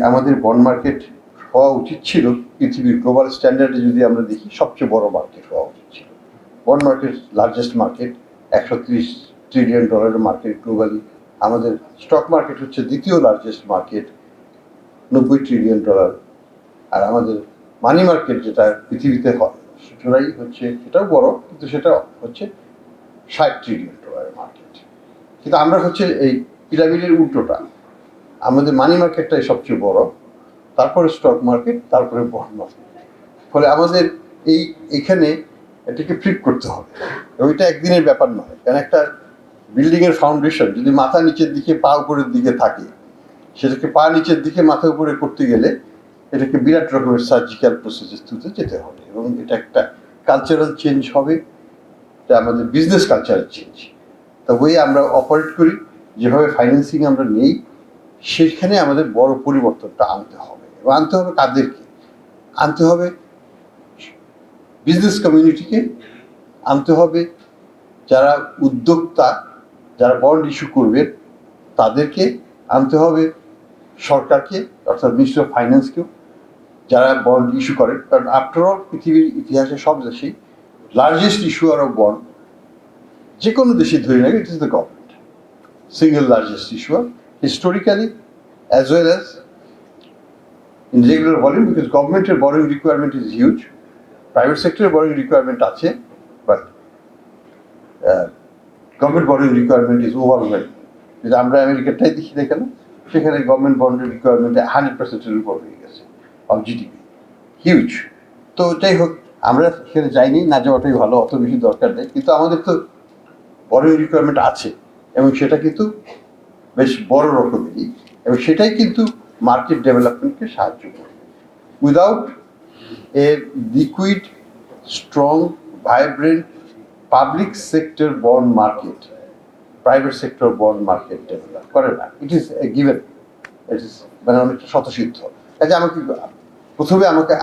আমাদের bond market হওয়া উচিত ছিল পৃথিবীর গ্লোবাল স্ট্যান্ডার্ডে যদি আমরা দেখি সবচেয়ে বড় মার্কেট হওয়া উচিত ছিল। Bond market largest market, $130 trillion market globally. আমাদের স্টক মার্কেট হচ্ছে দ্বিতীয় লার্জেস্ট মার্কেট, $90 ট্রিলিয়ন। আর আমাদের মানি মার্কেট যেটা পৃথিবীতে হয় সেটাই হচ্ছে, সেটাও বড় কিন্তু সেটা হচ্ছে $60 ট্রিলিয়ন মার্কেট। কিন্তু আমরা হচ্ছে এই পিরামিডের উল্টোটা, আমাদের মানি মার্কেটটাই সবচেয়ে বড়, তারপরে স্টক মার্কেট, তারপরে বন্ড মার্কেট। ফলে আমাদের এইখানে এটাকে ফ্লিপ করতে হবে। এবং এটা একদিনের ব্যাপার নয়, কারণ একটা বিল্ডিংয়ের ফাউন্ডেশন যদি মাথা নিচের দিকে পা উপরের দিকে থাকে, সেটাকে পা নিচের দিকে মাথা উপরে করতে গেলে এটাকে বিরাট রকমের সার্জিক্যাল প্রসেসের থ্রুতে যেতে হবে। এবং এটা একটা কালচারাল চেঞ্জ হবে, এটা আমাদের বিজনেস কালচারাল চেঞ্জ। তা ওই আমরা অপারেট করি, যেভাবে ফাইন্যান্সিং আমরা নেই, সেখানে আমাদের বড় পরিবর্তনটা আনতে হবে। এবং আনতে হবে কাদেরকে? আনতে হবে বিজনেস কমিউনিটিকে, আনতে হবে যারা উদ্যোক্তা, যারা বন্ড ইস্যু করবেন তাদেরকে, আনতে হবে সরকারকে অর্থাৎ মিনিস্ট্রি অফ ফাইন্যান্সকেও, যারা বন্ড ইস্যু করেন। কারণ আফটারঅল পৃথিবীর ইতিহাসে সব দেশেই লার্জেস্ট ইস্যুয়ার অফ বন্ড, যে কোনো দেশে ধরে রাখে, it is the government, single largest issuer historically as well as in regular volume, because governmental borrowing requirement is huge. Private sector borrowing requirement আছে, but government borrowing requirement is overwhelming. যদি আমরা আমেরিকাটাই দেখি না কেন, সেখানে গভর্নমেন্ট বন্ডের requirement 100%-এর উপর হয়ে গেছে অফ জিডিপি, হিউজ। তো যাই হোক, আমরা সেখানে যাইনি, না যাওয়াটাই ভালো, অত বেশি দরকার নেই। কিন্তু আমাদের তো বরোইং রিকোয়ারমেন্ট আছে, এবং সেটা কিন্তু বেশ বড় রকমেরই, এবং সেটাই কিন্তু মার্কেট ডেভেলপমেন্টকে সাহায্য করবে। Without a liquid, strong, vibrant public sector bond market, private sector bond market develop করে না। It is a given, it is মানে অনেকটা স্বতঃসিদ্ধ। কাজে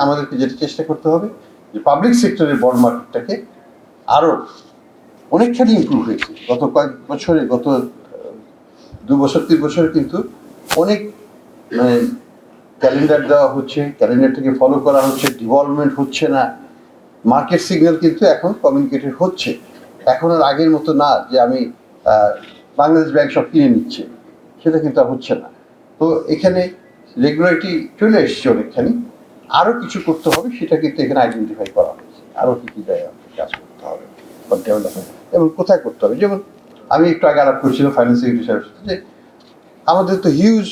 আমাদেরকে যেটা চেষ্টা করতে হবে যে পাবলিক সেক্টরের বন্ড মার্কেটটাকে আরও অনেকখানি ইমপ্রুভ হয়েছে গত কয়েক বছরে, গত 2 বছর 3 বছরে কিন্তু অনেক মানে ক্যালেন্ডার দেওয়া হচ্ছে, ক্যালেন্ডারটাকে ফলো করা হচ্ছে, ডিভলভমেন্ট হচ্ছে না, মার্কেট সিগন্যাল কিন্তু এখন কমিউনিকেটেড হচ্ছে। এখন আর আগের মতো না যে আমি বাংলাদেশ ব্যাংক সব কিনে নিচ্ছে, সেটা কিন্তু আর হচ্ছে না। তো এখানে রেগুলারিটি চলে এসছে অনেকখানি, আরও কিছু করতে হবে, সেটা কিন্তু এখানে আইডেন্টিফাই করা হয়েছে। আরও কী জায়গায় কাজ করতে হবে ডেভেলপমেন্ট, এবং কোথায় করতে হবে। যেমন আমি একটু আগে আলাপ করেছিলাম ফাইন্যান্স সেক্রেটারি সাহেবের সাথে, যে আমাদের তো হিউজ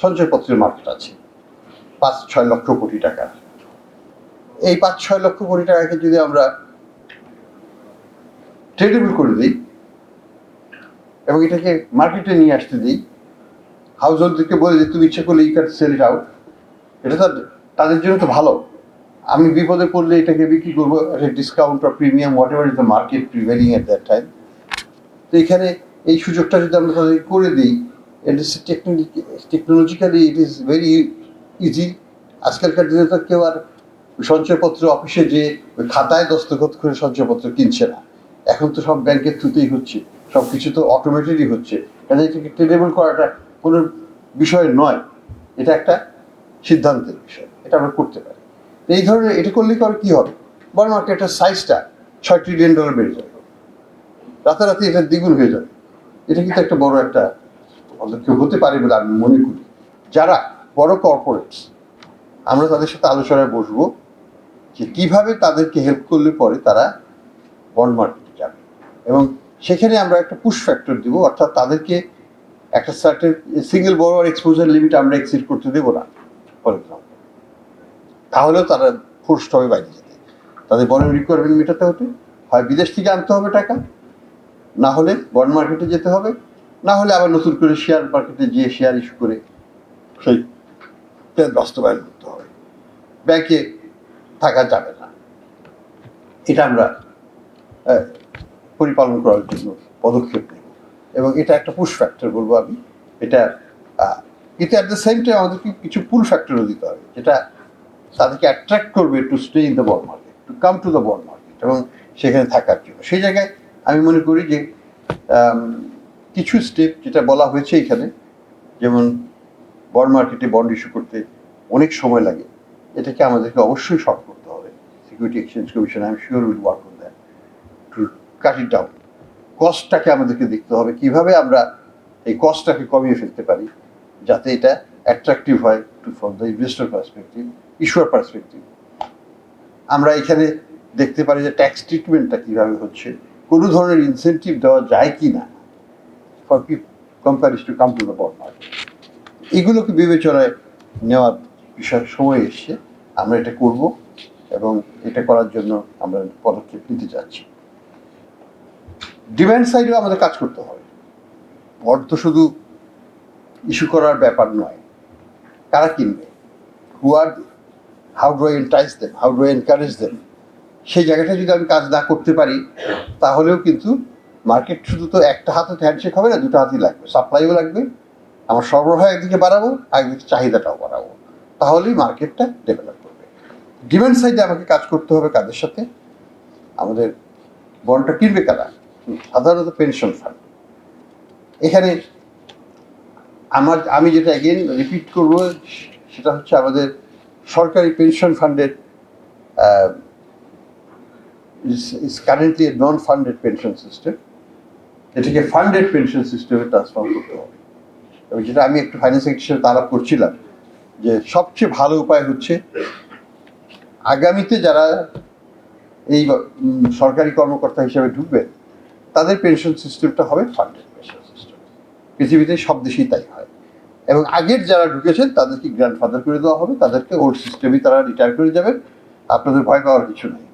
সঞ্চয়পত্রের মার্কেট আছে, 5-6 লক্ষ কোটি টাকা। এই 5-6 লক্ষ কোটি টাকাকে যদি আমরা ট্রেডেবল করে দিই এবং এটাকে মার্কেটে নিয়ে আসতে দিই, হাউস হোল্ডদেরকে বলে যে তুমি ইচ্ছে করলে you can sell it out, এটা তো তাদের জন্য তো ভালো। আমি বিপদে পড়লে এটাকে বিক্রি করবো একটা ডিসকাউন্ট বা premium, what ever is the market prevailing at that time. তো এখানে এই সুযোগটা যদি আমরা তাদেরকে করে দিই, technologically it is very easy. আজকালকার দিনে তো কেউ আর সঞ্চয়পত্র অফিসে যে খাতায় দস্তখত করে সঞ্চয়পত্র কিনছে না, এখন তো সব ব্যাংকের থ্রুতেই হচ্ছে, সব কিছু তো অটোমেটেডই হচ্ছে। কাজে এটাকে ট্রেডেবল করাটা কোনো বিষয় নয়, এটা একটা সিদ্ধান্তের বিষয়, এটা আমরা করতে পারি। এই ধরনের এটা করলে কী হবে, বন্ড মার্কেটের সাইজটা $6 ট্রিলিয়ন বেড়ে যাবে, রাতারাতি এটা দ্বিগুণ হয়ে যাবে। এটা কিন্তু একটা বড় একটা পদক্ষেপ হতে পারে বলে আমি মনে করি। যারা বড় কর্পোরেটস, আমরা তাদের সাথে আলোচনায় বসবো যে কীভাবে তাদেরকে হেল্প করলে পরে তারা বন্ড মার্কেটে যাবে, এবং সেখানে আমরা একটা পুশ ফ্যাক্টর দিব, অর্থাৎ তাদেরকে একটা সার্টেন সিঙ্গেল বড় এক্সপোজার লিমিট আমরা এক্সিড করতে দেবো না ফর এক্সাম্পল। তাহলেও তারা ফোর্সড হবে বাইরে যেতে, তাদের বড় রিকোয়ারমেন্ট মেটাতে হতে হয় বিদেশ থেকে আনতে হবে টাকা, না হলে বন্ড মার্কেটে যেতে হবে, না হলে আবার নতুন করে শেয়ার মার্কেটে গিয়ে শেয়ার ইস্যু করে সেইটা বাস্তবায়ন করতে হবে। ব্যাংকে থাকা যাবে না। এটা আমরা পরিপালন করার জন্য পদক্ষেপ নেব, এবং এটা একটা পুশ ফ্যাক্টর বলবো আমি। এটা কিন্তু অ্যাট দ্য সেম টাইম আমাদেরকে কিছু পুল ফ্যাক্টরও দিতে হবে, যেটা তাদেরকে অ্যাট্রাক্ট করবে to stay in the bond market, to come to the bond market, এবং সেখানে থাকার জন্য। সেই জায়গায় আমি মনে করি যে কিছু স্টেপ যেটা বলা হয়েছে এখানে, যেমন বন্ড মার্কেটে বন্ড ইস্যু করতে অনেক সময় লাগে, এটাকে আমাদেরকে অবশ্যই শর্ট করতে হবে। Security exchange commission I am sure will work on that to cut it down. কস্টটাকে আমাদেরকে দেখতে হবে কিভাবে আমরা এই কস্টটাকে কমিয়ে ফেলতে পারি, যাতে এটা অ্যাট্রাকটিভ হয় to for the investor perspective, issuer perspective. আমরা এখানে দেখতে পারি যে ট্যাক্স ট্রিটমেন্টটা কীভাবে হচ্ছে, কোনো ধরনের ইনসেন্টিভ দেওয়া যায় কি না for companies to come to the bond market. এগুলোকে বিবেচনায় নেওয়ার বিষয় সময় এসছে, আমরা এটা করব এবং এটা করার জন্য আমরা পদক্ষেপ নিতে যাচ্ছি। ডিম্যান্ড সাইডেও আমাদের কাজ করতে হবে। বন্ড তো শুধু ইস্যু করার ব্যাপার নয়, কারা কিনবে, who are how do I entice them, how do I encourage them, সেই জায়গাটা যদি আমি কাজ না করতে পারি তাহলেও কিন্তু মার্কেট শুধু তো একটা হাতে হ্যান্ডশেক হবে না, দুটো হাতই লাগবে, সাপ্লাইও লাগবে, আমার সরবরাহ একদিকে বাড়াবো, একদিকে চাহিদাটাও বাড়াবো, তাহলেই মার্কেটটা ডেভেলপ করবে। ডিমান্ড সাইডে আমাকে কাজ করতে হবে কাদের সাথে, আমাদের বন্ডটা কিনবে কারা, সাধারণত পেনশন ফান্ড। এখানে আমি যেটা এগেন রিপিট করব সেটা হচ্ছে আমাদের সরকারি পেনশন ফান্ডের is currently a non-funded pension system, এটাকে ফান্ডেড পেনশন সিস্টেমে ট্রান্সফর্ম করতে হবে। এবং যেটা আমি একটু ফাইন্যান্স সেক্টরের আলাপ করছিলাম যে সবচেয়ে ভালো উপায় হচ্ছে আগামীতে যারা এই সরকারি কর্মকর্তা হিসেবে ঢুকবেন তাদের পেনশন সিস্টেমটা হবে ফান্ডেড পেনশন সিস্টেম। পৃথিবীতে সব দেশেই তাই হয়। এবং আগের যারা ঢুকেছেন তাদেরকে গ্র্যান্ডফাদার করে দেওয়া হবে, তাদেরকে ওল্ড সিস্টেমই তারা রিটায়ার করে যাবেন, আপনাদের ভয় পাওয়ার কিছু নেই।